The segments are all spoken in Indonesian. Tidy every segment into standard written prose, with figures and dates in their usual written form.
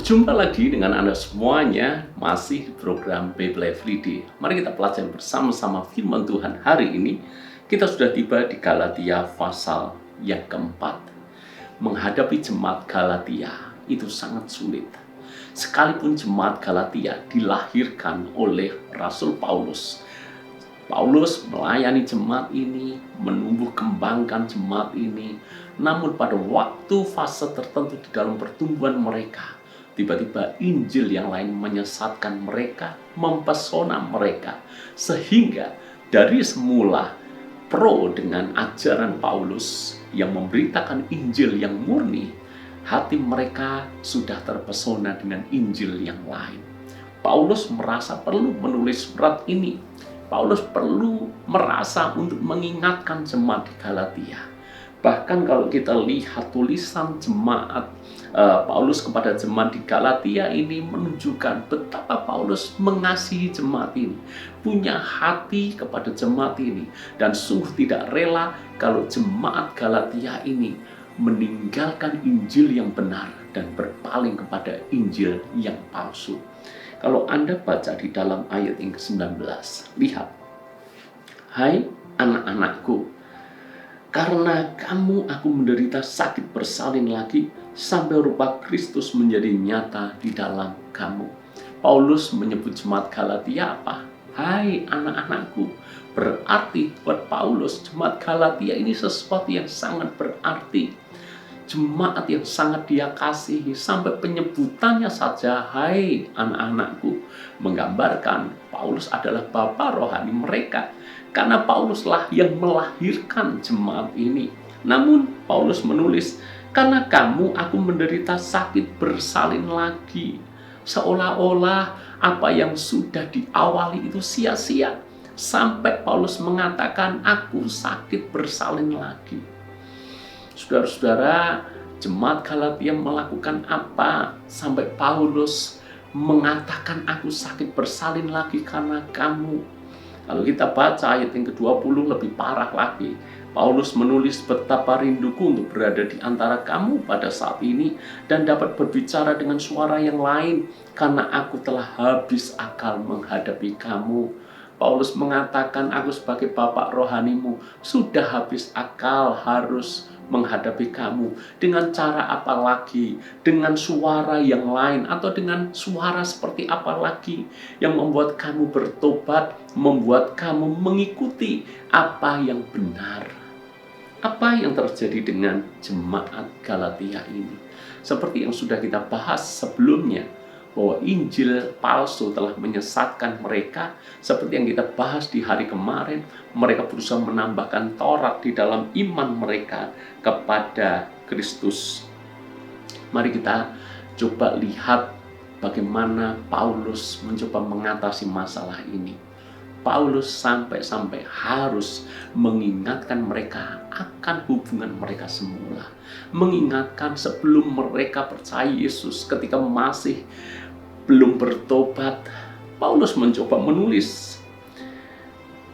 Berjumpa lagi dengan Anda semuanya, masih di program Bible Everyday. Mari kita pelajari bersama-sama firman Tuhan hari ini. Kita sudah tiba di Galatia pasal yang keempat. Menghadapi jemaat Galatia itu sangat sulit. Sekalipun jemaat Galatia dilahirkan oleh Rasul Paulus. Paulus melayani jemaat ini, menumbuh kembangkan jemaat ini. Namun pada waktu fase tertentu di dalam pertumbuhan mereka, tiba-tiba Injil yang lain menyesatkan mereka, mempesona mereka. Sehingga dari semula pro dengan ajaran Paulus yang memberitakan Injil yang murni, hati mereka sudah terpesona dengan Injil yang lain. Paulus merasa perlu menulis surat ini. Paulus perlu merasa untuk mengingatkan jemaat di Galatia. Bahkan kalau kita lihat tulisan jemaat Paulus kepada jemaat di Galatia ini menunjukkan betapa Paulus mengasihi jemaat ini, punya hati kepada jemaat ini, dan sungguh tidak rela kalau jemaat Galatia ini meninggalkan Injil yang benar dan berpaling kepada Injil yang palsu. Kalau Anda baca di dalam ayat yang ke-19, lihat. Hai anak-anakku, karena kamu aku menderita sakit bersalin lagi sampai rupa Kristus menjadi nyata di dalam kamu. Paulus menyebut jemaat Galatia apa? Hai anak-anakku. Berarti buat Paulus jemaat Galatia ini sesuatu yang sangat berarti. Jemaat yang sangat dia kasihi, sampai penyebutannya saja hai anak-anakku menggambarkan Paulus adalah bapa rohani mereka, karena Pauluslah yang melahirkan jemaat ini. Namun Paulus menulis, karena kamu aku menderita sakit bersalin lagi, seolah-olah apa yang sudah diawali itu sia-sia, sampai Paulus mengatakan aku sakit bersalin lagi. Saudara-saudara, jemaat Galatia melakukan apa sampai Paulus mengatakan aku sakit bersalin lagi karena kamu? Kalau kita baca ayat yang ke-20 lebih parah lagi. Paulus menulis betapa rinduku untuk berada di antara kamu pada saat ini dan dapat berbicara dengan suara yang lain karena aku telah habis akal menghadapi kamu. Paulus mengatakan aku sebagai bapak rohanimu sudah habis akal harus menghadapi kamu. Dengan cara apa lagi? Dengan suara yang lain atau dengan suara seperti apa lagi yang membuat kamu bertobat, membuat kamu mengikuti apa yang benar? Apa yang terjadi dengan jemaat Galatia ini? Seperti yang sudah kita bahas sebelumnya, bahwa Injil palsu telah menyesatkan mereka. Seperti yang kita bahas di hari kemarin, mereka berusaha menambahkan Taurat di dalam iman mereka kepada Kristus. Mari kita coba lihat bagaimana Paulus mencoba mengatasi masalah ini. Paulus sampai-sampai harus mengingatkan mereka akan hubungan mereka semula. Mengingatkan sebelum mereka percaya Yesus, ketika masih belum bertobat, Paulus mencoba menulis.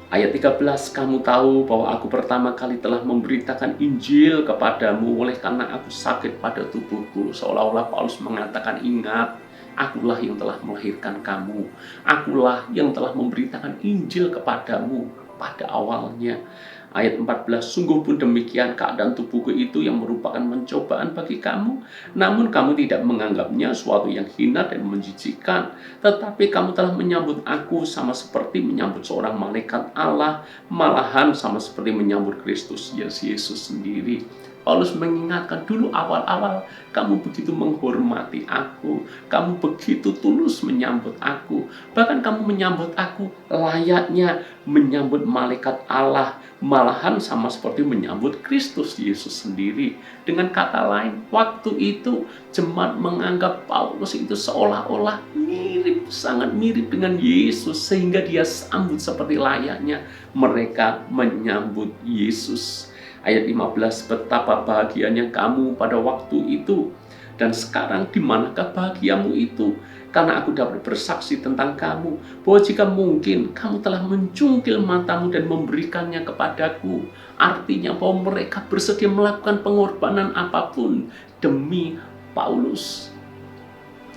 Ayat 13, kamu tahu bahwa aku pertama kali telah memberitakan Injil kepadamu oleh karena aku sakit pada tubuhku. Seolah-olah Paulus mengatakan, ingat, akulah yang telah melahirkan kamu. Akulah yang telah memberitakan Injil kepadamu pada awalnya. Ayat 14, sungguh pun demikian keadaan tubuhku itu yang merupakan pencobaan bagi kamu. Namun kamu tidak menganggapnya suatu yang hina dan menjijikkan. Tetapi kamu telah menyambut aku sama seperti menyambut seorang malaikat Allah. Malahan sama seperti menyambut Kristus Yesus sendiri. Paulus mengingatkan dulu awal-awal kamu begitu menghormati aku, kamu begitu tulus menyambut aku, bahkan kamu menyambut aku layaknya menyambut malaikat Allah, malahan sama seperti menyambut Kristus Yesus sendiri. Dengan kata lain, waktu itu jemaat menganggap Paulus itu seolah-olah mirip, sangat mirip dengan Yesus, sehingga dia sambut seperti layaknya mereka menyambut Yesus. Ayat 15, betapa bahagianya kamu pada waktu itu, dan sekarang di manakah bahagiamu itu? Karena aku dapat bersaksi tentang kamu, bahwa jika mungkin kamu telah mencungkil matamu dan memberikannya kepadaku. Artinya bahwa mereka bersedia melakukan pengorbanan apapun demi Paulus.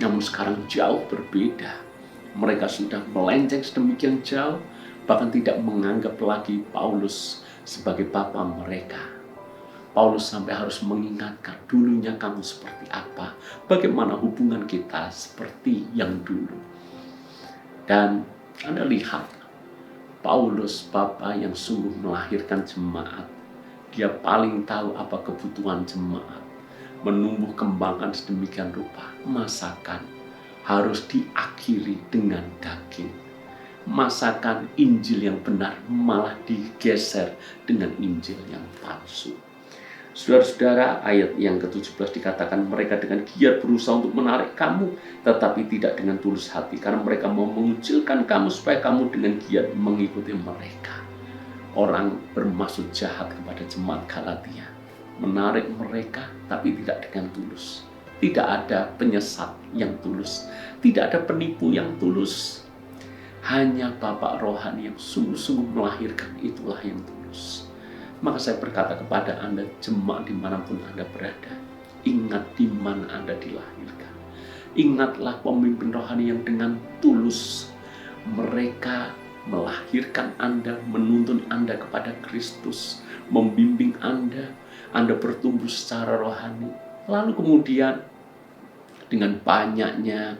Namun sekarang jauh berbeda. Mereka sudah melenceng sedemikian jauh, bahkan tidak menganggap lagi Paulus sebagai bapa mereka. Paulus sampai harus mengingatkan, dulunya kamu seperti apa, bagaimana hubungan kita seperti yang dulu. Dan Anda lihat, Paulus bapa yang sungguh melahirkan jemaat. Dia paling tahu apa kebutuhan jemaat. Menumbuh kembangkan sedemikian rupa, masakan harus diakhiri dengan daging. Masakan Injil yang benar malah digeser dengan Injil yang palsu. Saudara-saudara, ayat yang ke-17 dikatakan mereka dengan giat berusaha untuk menarik kamu, tetapi tidak dengan tulus hati, karena mereka mau mengucilkan kamu supaya kamu dengan giat mengikuti mereka. Orang bermaksud jahat kepada jemaat Galatia, menarik mereka tapi tidak dengan tulus. Tidak ada penyesat yang tulus, tidak ada penipu yang tulus. Hanya Bapak rohani yang sungguh-sungguh melahirkan, itulah yang tulus. Maka saya berkata kepada Anda, jemaat dimanapun Anda berada, ingat di mana Anda dilahirkan. Ingatlah pemimpin rohani yang dengan tulus mereka melahirkan Anda, menuntun Anda kepada Kristus, membimbing Anda bertumbuh secara rohani. Lalu kemudian dengan banyaknya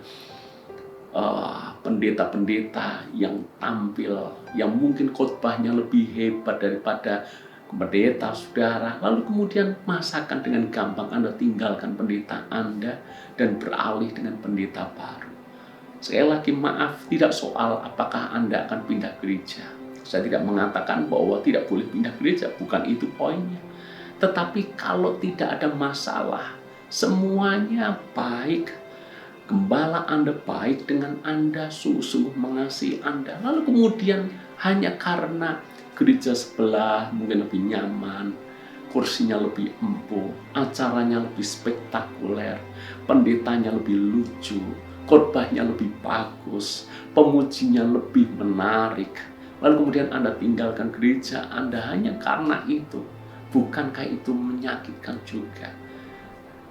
pendeta-pendeta yang tampil, yang mungkin khotbahnya lebih hebat daripada pendeta saudara, lalu kemudian masakan dengan gampang Anda tinggalkan pendeta Anda dan beralih dengan pendeta baru. Sekali lagi maaf, tidak soal apakah Anda akan pindah gereja. Saya tidak mengatakan bahwa tidak boleh pindah gereja, bukan itu poinnya. Tetapi kalau tidak ada masalah, semuanya baik, gembala Anda baik dengan Anda, sungguh-sungguh mengasihi Anda, lalu kemudian hanya karena gereja sebelah mungkin lebih nyaman, kursinya lebih empuk, acaranya lebih spektakuler, pendetanya lebih lucu, khotbahnya lebih bagus, pemujinya lebih menarik, lalu kemudian Anda tinggalkan gereja Anda hanya karena itu. Bukankah itu menyakitkan juga?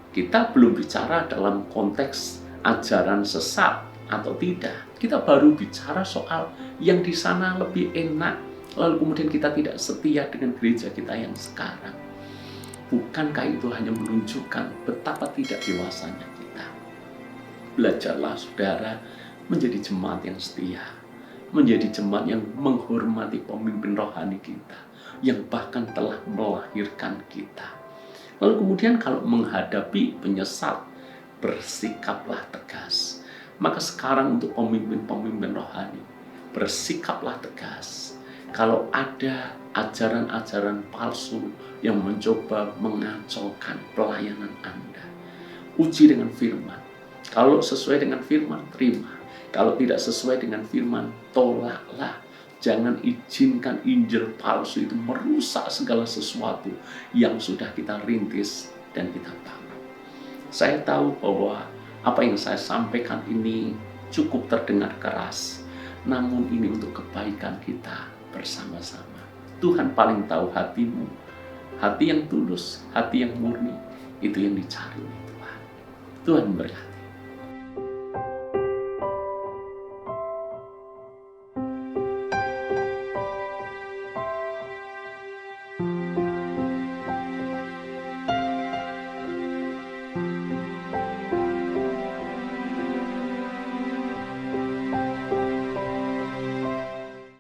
Kita belum bicara dalam konteks ajaran sesat atau tidak. Kita baru bicara soal yang di sana lebih enak, lalu kemudian kita tidak setia dengan gereja kita yang sekarang. Bukankah itu hanya menunjukkan betapa tidak dewasanya kita? Belajarlah saudara menjadi jemaat yang setia, menjadi jemaat yang menghormati pemimpin rohani kita, yang bahkan telah melahirkan kita. Lalu kemudian kalau menghadapi penyesat, bersikaplah tegas. Maka sekarang untuk pemimpin-pemimpin rohani, bersikaplah tegas. Kalau ada ajaran-ajaran palsu yang mencoba mengacaukan pelayanan Anda, uji dengan firman. Kalau sesuai dengan firman, terima. Kalau tidak sesuai dengan firman, tolaklah. Jangan izinkan Injil palsu itu merusak segala sesuatu yang sudah kita rintis dan kita bangun. Saya tahu bahwa apa yang saya sampaikan ini cukup terdengar keras, namun ini untuk kebaikan kita bersama-sama. Tuhan paling tahu hatimu, hati yang tulus, hati yang murni, itu yang dicari oleh Tuhan. Tuhan berkati.